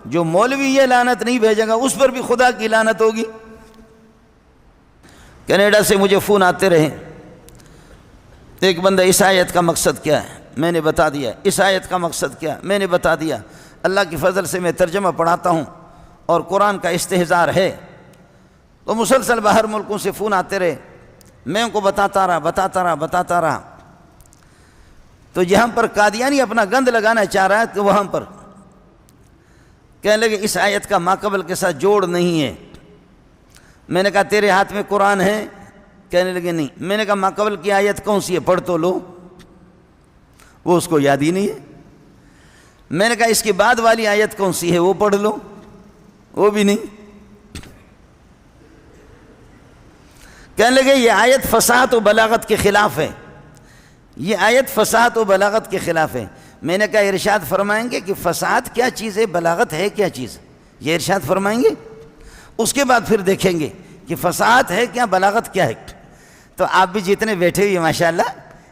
جو مولوی یہ لعنت نہیں بھیجے گا اس پر بھی خدا کی لعنت ہوگی۔ کینیڈا سے مجھے فون آتے رہے، ایک بندہ اس آیت کا مقصد کیا ہے میں نے بتا دیا، اس آیت کا مقصد کیا میں نے بتا دیا۔ اللہ کی فضل سے میں ترجمہ پڑھاتا ہوں اور قرآن کا استحضار ہے، تو مسلسل باہر ملکوں سے فون آتے رہے، میں ان کو بتاتا رہا۔ تو جہاں پر قادیانی اپنا گند لگانا چاہ رہا ہے تو وہاں پر کہنے لگے اس آیت کا ماقبل کے ساتھ جوڑ نہیں ہے۔ میں نے کہا تیرے ہاتھ میں قرآن ہے؟ کہنے لگے نہیں۔ میں نے کہا ماقبل کی آیت کون سی ہے پڑھ تو لو، وہ اس کو یاد ہی نہیں ہے۔ میں نے کہا اس کی بعد والی آیت کون سی ہے وہ پڑھ لو، وہ بھی نہیں۔ کہنے لگے یہ آیت فصاحت و بلاغت کے خلاف ہے، یہ آیت فصاحت و بلاغت کے خلاف ہے۔ میں نے کہا ارشاد فرمائیں گے کہ فصاحت کیا چیز ہے، بلاغت ہے کیا چیز، یہ ارشاد فرمائیں گے؟ اس کے بعد پھر دیکھیں گے کہ فصاحت ہے کیا، بلاغت کیا ہے۔ تو آپ بھی جتنے بیٹھے ہوئے ماشاءاللہ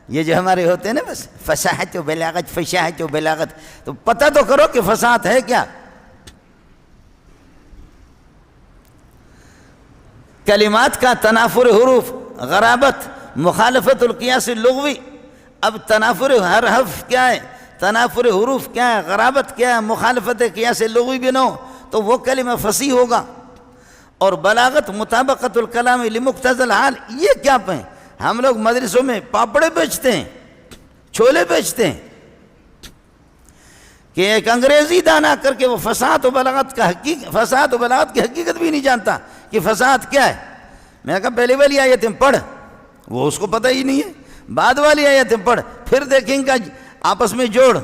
یہ جو ہمارے ہوتے ہیں نا بس فصاحت و بلاغت، فصاحت و بلاغت، تو پتہ تو کرو کہ فصاحت ہے کیا۔ کلمات کا تنافر حروف، غرابت، مخالفت القیاس اللغوی۔ اب تنافر ہر حرف کیا ہے، تنافر حروف کیا ہے، غرابت کیا ہے، مخالفت قیاس لغوی بھی نہ ہو تو وہ کلمہ فصیح ہوگا۔ اور بلاغت مطابقت الکلام لمقتضی الحال، یہ کیا پہیں؟ ہم لوگ مدرسوں میں پاپڑے بیچتے ہیں، چھولے بیچتے ہیں کہ ایک انگریزی دانا کر کے وہ فصاحت و بلاغت کی حقیقت بھی نہیں جانتا کہ فصاحت کیا ہے۔ میں نے کہا پہلے والی آیتیں پڑھ، وہ اس کو پتہ ہی نہیں ہے، بعد والی آیتیں پڑھ، پھر دیکھیں گا آپس میں جوڑ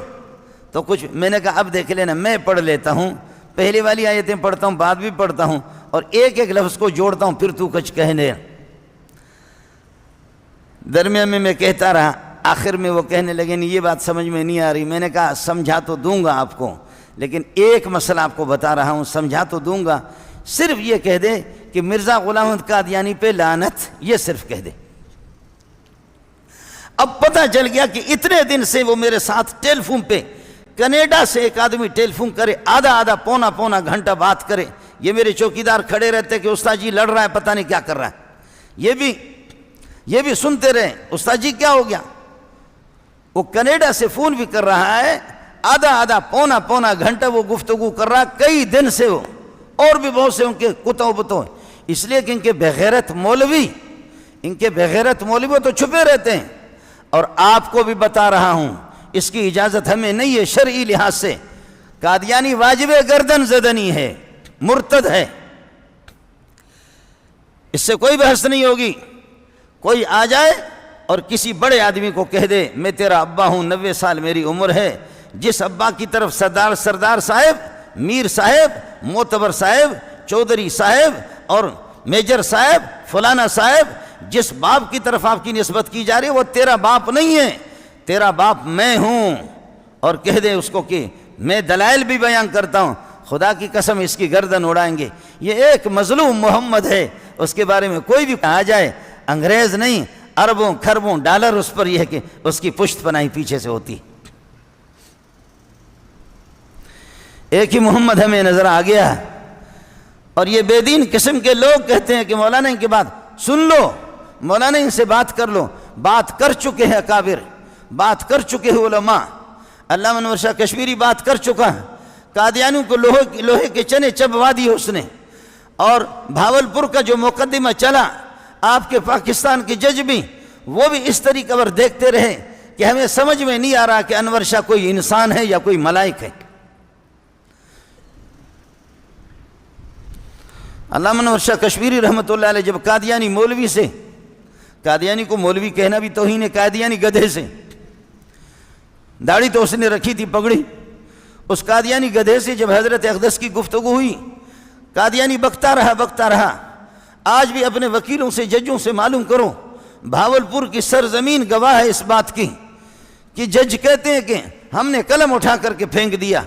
تو کچھ۔ میں نے کہا اب دیکھ لینا، میں پڑھ لیتا ہوں، پہلی والی آیتیں پڑھتا ہوں، بعد بھی پڑھتا ہوں، اور ایک ایک لفظ کو جوڑتا ہوں، پھر تو کچھ کہنے۔ درمیان میں کہتا رہا، آخر میں وہ کہنے لگے نہیں یہ بات سمجھ میں نہیں آ رہی۔ میں نے کہا سمجھا تو دوں گا آپ کو، لیکن ایک مسئلہ آپ کو بتا رہا ہوں، سمجھا تو دوں گا، صرف یہ کہہ دے کہ مرزا غلام احمد قادیانی پہ لعنت، یہ صرف کہہ دے۔ اب پتہ چل گیا کہ اتنے دن سے وہ میرے ساتھ ٹیلی فون پہ، کینیڈا سے ایک آدمی ٹیلی فون کرے، آدھا پونا گھنٹہ بات کرے، یہ میرے چوکیدار کھڑے رہتے کہ استاد جی لڑ رہا ہے، پتہ نہیں کیا کر رہا ہے، یہ بھی سنتے رہے، استاد جی کیا ہو گیا۔ وہ کینیڈا سے فون بھی کر رہا ہے، آدھا پونا گھنٹہ وہ گفتگو کر رہا، کئی دن سے وہ، اور بھی بہت سے ان کے کتوں بتوں، اس لیے کہ ان کے بغیرت مولوی تو چھپے رہتے ہیں۔ اور آپ کو بھی بتا رہا ہوں اس کی اجازت ہمیں نہیں ہے شرعی لحاظ سے، قادیانی واجب گردن زدنی ہے، مرتد ہے، اس سے کوئی بحث نہیں ہوگی۔ کوئی آ جائے اور کسی بڑے آدمی کو کہہ دے میں تیرا ابا ہوں، 90 سال میری عمر ہے، جس ابا کی طرف سردار صاحب، میر صاحب، معتبر صاحب، چودھری صاحب اور میجر صاحب، فلانا صاحب، جس باپ کی طرف آپ کی نسبت کی جا رہی ہے وہ تیرا باپ نہیں ہے، تیرا باپ میں ہوں، اور کہہ دے اس کو کہ میں دلائل بھی بیان کرتا ہوں، خدا کی قسم اس کی گردن اڑائیں گے۔ یہ ایک مظلوم محمد ہے، اس کے بارے میں کوئی بھی آ جائے، انگریز نہیں، اربوں کھربوں ڈالر اس پر یہ ہے کہ اس کی پشت پناہی پیچھے سے ہوتی۔ ایک ہی محمد ہمیں نظر آ گیا، اور یہ بے دین قسم کے لوگ کہتے ہیں کہ مولانا ان کی بات سن لو، مولانا ان سے بات کر لو۔ بات کر چکے ہیں اکابر، بات کر چکے ہیں علماء، علامہ انور شاہ کشمیری بات کر چکا ہے، قادیانیوں کو لوہے کے چنے چبوا دی اس نے، اور بھاولپور کا جو مقدمہ چلا آپ کے پاکستان کے جج بھی، وہ بھی اس طریقے پر دیکھتے رہے کہ ہمیں سمجھ میں نہیں آ رہا کہ انور شاہ کوئی انسان ہے یا کوئی ملائک ہے۔ علامہ انور شاہ کشمیری رحمۃ اللہ علیہ جب قادیانی مولوی سے، قادیانی کو مولوی کہنا بھی توہین ہے، قادیانی گدھے سے، داڑھی تو اس نے رکھی تھی پگڑی، اس قادیانی گدھے سے جب حضرت اقدس کی گفتگو ہوئی، قادیانی بکتا رہا۔ آج بھی اپنے وکیلوں سے، ججوں سے معلوم کرو، بھاولپور کی سرزمین گواہ ہے اس بات کی کہ جج کہتے ہیں کہ ہم نے قلم اٹھا کر کے پھینک دیا،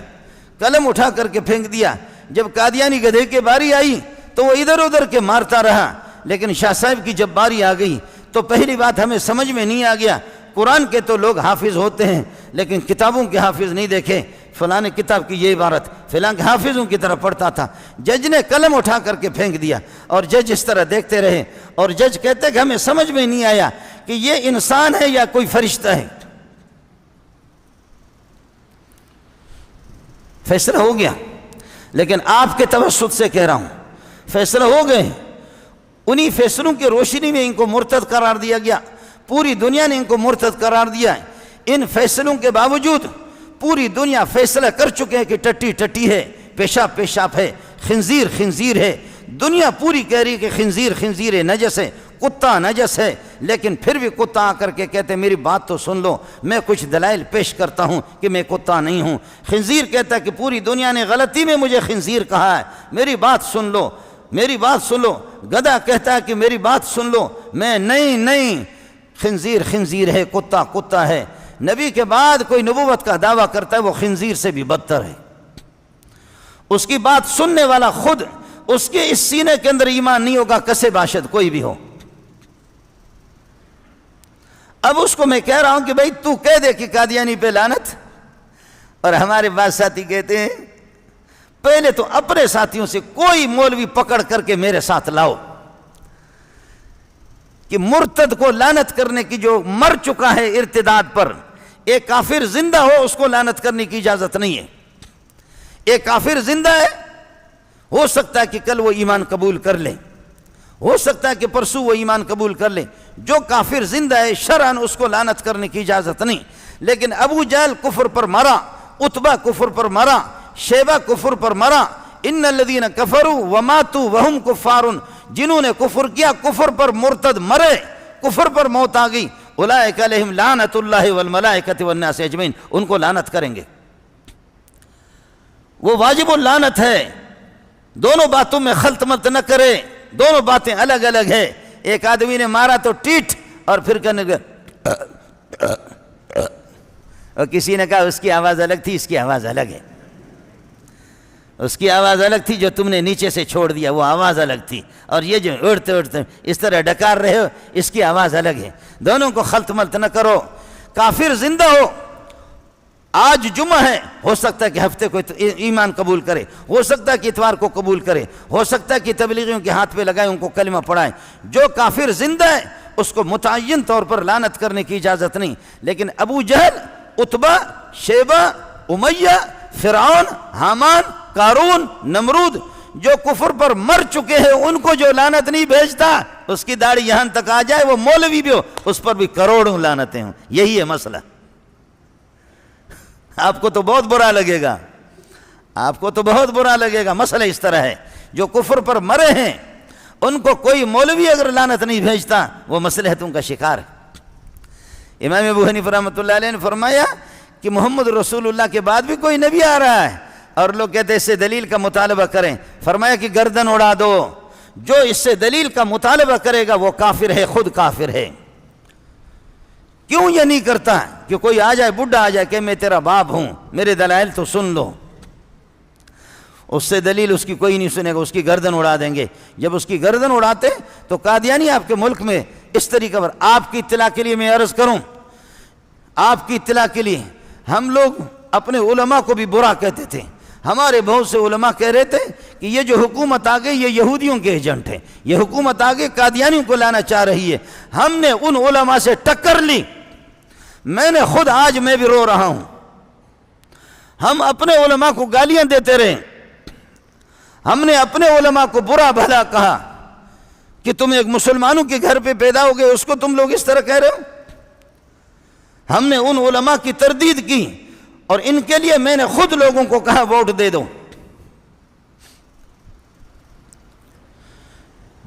جب قادیانی گدھے کے باری آئی تو وہ ادھر ادھر کے مارتا رہا، لیکن شاہ صاحب کی جب باری آ گئی تو پہلی بات ہمیں سمجھ میں نہیں آ گیا، قرآن کے تو لوگ حافظ ہوتے ہیں لیکن کتابوں کے حافظ نہیں دیکھے، فلاں کتاب کی یہ عبارت فلاں کے حافظوں کی طرح پڑھتا تھا. جج نے قلم اٹھا کر کے پھینک دیا اور جج اس طرح دیکھتے رہے اور جج کہتے کہ ہمیں سمجھ میں نہیں آیا کہ یہ انسان ہے یا کوئی فرشتہ ہے. فیصلہ ہو گیا، لیکن آپ کے توسط سے کہہ رہا ہوں فیصلہ ہو گئے. انہی فیصلوں کی روشنی میں ان کو مرتد قرار دیا گیا. پوری دنیا نے ان کو مرتد قرار دیا ہے. ان فیصلوں کے باوجود پوری دنیا فیصلہ کر چکے ہیں کہ ٹٹی ٹٹی ہے، پیشاب پیشاب ہے، خنزیر خنزیر ہے. دنیا پوری کہہ رہی کہ خنزیر خنزیر ہے، نجس ہے، کتا نجس ہے. لیکن پھر بھی کتا آ کر کے کہتے میری بات تو سن لو، میں کچھ دلائل پیش کرتا ہوں کہ میں کتا نہیں ہوں. خنزیر کہتا ہے کہ پوری دنیا نے غلطی میں مجھے خنزیر کہا ہے، میری بات سن لو، میری بات سن لو. گدھا کہتا ہے کہ میری بات سن لو، میں نہیں خنزیر خنزیر ہے، کتا کتا ہے. نبی کے بعد کوئی نبوت کا دعویٰ کرتا ہے وہ خنزیر سے بھی بدتر ہے. اس کی بات سننے والا خود اس کے اس سینے کے اندر ایمان نہیں ہوگا، کسے باشد کوئی بھی ہو. اب اس کو میں کہہ رہا ہوں کہ بھائی تو کہہ دے کہ قادیانی پہ لعنت. اور ہمارے بعض ساتھی کہتے ہیں پہلے تو اپنے ساتھیوں سے کوئی مولوی پکڑ کر کے میرے ساتھ لاؤ کہ مرتد کو لعنت کرنے کی، جو مر چکا ہے ارتداد پر. ایک کافر زندہ ہو اس کو لعنت کرنے کی اجازت نہیں ہے. ایک کافر زندہ ہے، ہو سکتا ہے کہ کل وہ ایمان قبول کر لے، ہو سکتا ہے کہ پرسوں وہ ایمان قبول کر لے. جو کافر زندہ ہے شرعاً اس کو لعنت کرنے کی اجازت نہیں. لیکن ابو جہل کفر پر مرا، عتبہ کفر پر مرا، شیبہ کفر پر مرا. ان الذین کفروا وماتوا وهم کفار، جنہوں نے کفر کیا، کفر پر مرتد مرے، کفر پر موت آ گئی. اولئک علیہم لعنت اللہ والملائکۃ والناس اجمعین، ان کو لعنت کریں گے. وہ واجب اللعنت ہے. دونوں باتوں میں خلط ملط نہ کرے، دونوں باتیں الگ الگ ہے. ایک آدمی نے مارا تو ٹیٹ اور پھر کہنے لگا، اور کسی نے کہا اس کی آواز الگ تھی، اس کی آواز الگ ہے. اس کی آواز الگ تھی جو تم نے نیچے سے چھوڑ دیا، وہ آواز الگ تھی. اور یہ جو اڑتے اڑتے اس طرح ڈکار رہے ہو، اس کی آواز الگ ہے. دونوں کو خلط ملط نہ کرو. کافر زندہ ہو، آج جمعہ ہے، ہو سکتا ہے کہ ہفتے کو ایمان قبول کرے، ہو سکتا ہے کہ اتوار کو قبول کرے، ہو سکتا ہے کہ تبلیغیوں کے ہاتھ پہ لگائے ان کو کلمہ پڑھائیں. جو کافر زندہ ہے اس کو متعین طور پر لعنت کرنے کی اجازت نہیں. لیکن ابو جہل، عتبہ، شیبہ، امیہ، فرعون، حامان، قارون، نمرود، جو کفر پر مر چکے ہیں ان کو جو لعنت نہیں بھیجتا، اس کی داڑھی یہاں تک آ جائے وہ مولوی بھی ہو، اس پر بھی کروڑوں لعنتیں ہوں. یہی ہے مسئلہ. آپ کو تو بہت برا لگے گا، آپ کو تو بہت برا لگے گا. مسئلہ اس طرح ہے، جو کفر پر مرے ہیں ان کو کوئی مولوی اگر لعنت نہیں بھیجتا وہ مصلحتوں کا شکار ہے. امام ابو حنیفہ رحمۃ اللہ علیہ نے فرمایا کہ محمد رسول اللہ کے بعد بھی کوئی نبی آ رہا ہے اور لوگ کہتے ہیں اس سے دلیل کا مطالبہ کریں. فرمایا کہ گردن اڑا دو، جو اس سے دلیل کا مطالبہ کرے گا وہ کافر ہے، خود کافر ہے. کیوں یہ نہیں کرتا کہ کوئی آ جائے، بڈھا آ جائے کہ میں تیرا باپ ہوں، میرے دلائل تو سن لو. اس سے دلیل اس کی کوئی نہیں سنے گا، اس کی گردن اڑا دیں گے. جب اس کی گردن اڑاتے تو قادیانی آپ کے ملک میں اس طریقے پر، آپ کی اطلاع کے لیے میں عرض کروں، آپ کی اطلاع کے لیے، ہم لوگ اپنے علماء کو بھی برا کہتے تھے. ہمارے بہت سے علماء کہہ رہے تھے کہ یہ جو حکومت آ گئی یہ یہودیوں کے ایجنٹ ہے، یہ حکومت آگے قادیانیوں کو لانا چاہ رہی ہے. ہم نے ان علماء سے ٹکر لی. میں نے خود، آج میں بھی رو رہا ہوں، ہم اپنے علماء کو گالیاں دیتے رہے، ہم نے اپنے علماء کو برا بھلا کہا کہ تم ایک مسلمانوں کے گھر پہ پیدا ہو گئے، اس کو تم لوگ اس طرح کہہ رہے ہو. ہم نے ان علماء کی تردید کی اور ان کے لیے میں نے خود لوگوں کو کہا ووٹ دے دو.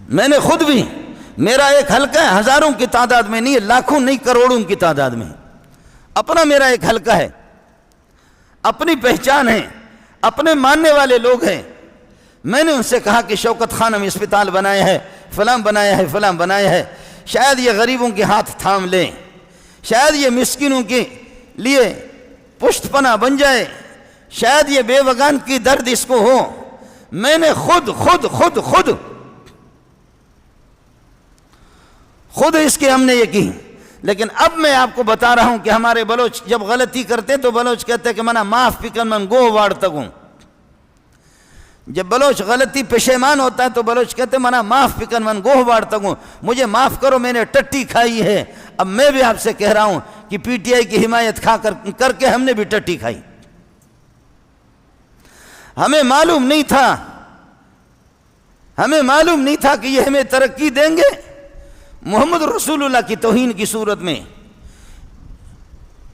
میں نے خود بھی، میرا ایک حلقہ ہے، ہزاروں کی تعداد میں نہیں ہے، لاکھوں نہیں، کروڑوں کی تعداد میں. اپنا میرا ایک حلقہ ہے، اپنی پہچان ہے، اپنے ماننے والے لوگ ہیں. میں نے ان سے کہا کہ شوکت خانم اسپتال بنایا ہے، فلاں بنایا ہے، فلاں بنایا ہے، شاید یہ غریبوں کے ہاتھ تھام لیں، شاید یہ مسکینوں کے لیے پشت پناہ بن جائے، شاید یہ بے وگان کی درد اس کو ہو. میں نے خود اس کے ہم نے یہ کی. لیکن اب میں آپ کو بتا رہا ہوں کہ ہمارے بلوچ جب غلطی کرتے ہیں تو بلوچ کہتے ہیں کہ منا معاف پکن من گو واڑ تگوں. جب بلوچ غلطی پشیمان ہوتا ہے تو بلوچ کہتے ہیں منا معاف پکن من گوہ واڑ تگوں, مجھے معاف کرو میں نے ٹٹی کھائی ہے. اب میں بھی آپ سے کہہ رہا ہوں کہ پی ٹی آئی کی حمایت کر کے ہم نے بھی ٹٹی کھائی. ہمیں معلوم نہیں تھا کہ یہ ہمیں ترقی دیں گے محمد رسول اللہ کی توہین کی صورت میں.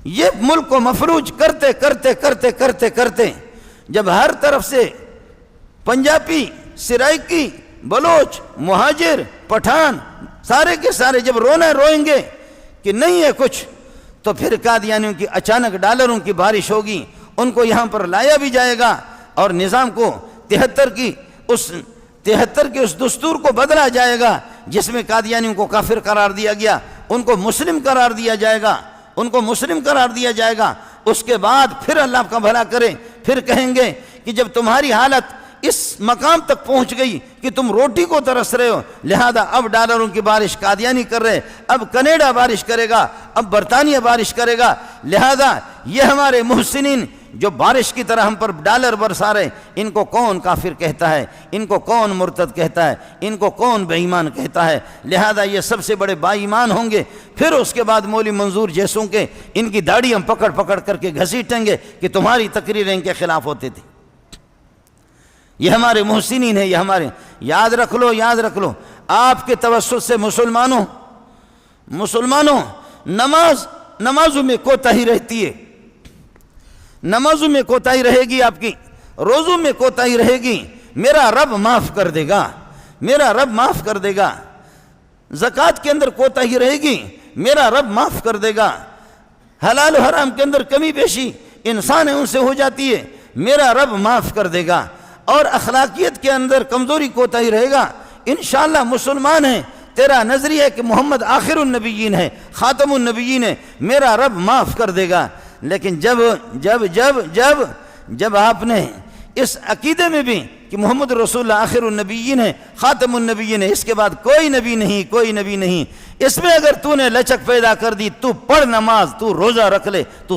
یہ ملک کو مفلوج کرتے کرتے کرتے کرتے کرتے جب ہر طرف سے پنجابی, سرائکی, بلوچ, مہاجر, پٹھان سارے کے سارے جب روئیں گے کہ نہیں ہے کچھ, تو پھر قادیانیوں کی اچانک ڈالروں کی بارش ہوگی, ان کو یہاں پر لایا بھی جائے گا اور نظام کو 73 کے اس دستور کو بدلا جائے گا جس میں قادیانیوں کو کافر قرار دیا گیا, ان کو مسلم قرار دیا جائے گا. اس کے بعد پھر اللہ کا بھلا کرے, پھر کہیں گے کہ جب تمہاری حالت اس مقام تک پہنچ گئی کہ تم روٹی کو ترس رہے ہو, لہذا اب ڈالروں کی بارش قادیانی کر رہے, اب کینیڈا بارش کرے گا, اب برطانیہ بارش کرے گا, لہذا یہ ہمارے محسنین جو بارش کی طرح ہم پر ڈالر برسا رہے, ان کو کون کافر کہتا ہے, ان کو کون مرتد کہتا ہے, ان کو کون بے ایمان کہتا ہے. لہذا یہ سب سے بڑے با ایمان ہوں گے. پھر اس کے بعد مولوی منظور جیسوں کے ان کی داڑھی ہم پکڑ پکڑ کر کے گھسیٹیں گے کہ تمہاری تقریریں ان کے خلاف ہوتی تھی. یہ ہمارے محسنین ہیں, یہ ہمارے. یاد رکھ لو آپ کے توسط سے مسلمانوں نمازوں میں کوتاہی رہتی ہے, نمازوں میں کوتاہی رہے گی, آپ کی روزوں میں کوتاہی رہے گی, میرا رب معاف کر دے گا. زکوٰۃ کے اندر کوتاہی رہے گی, میرا رب معاف کر دے گا. حلال و حرام کے اندر کمی بیشی انسان ہے ان سے ہو جاتی ہے, میرا رب معاف کر دے گا. اور اخلاقیت کے اندر کمزوری کوتاہی رہے گا, انشاءاللہ مسلمان ہیں, تیرا نظریہ ہے کہ محمد آخر النبیین ہے, خاتم النبیین ہے, میرا رب معاف کر دے گا. لیکن جب آپ نے اس عقیدے میں بھی کہ محمد رسول اللہ آخر النبیین ہے, خاتم النبیین ہے, اس کے بعد کوئی نبی نہیں, اس میں اگر تو نے لچک پیدا کر دی, تو پڑھ نماز, تو روزہ رکھ لے, تو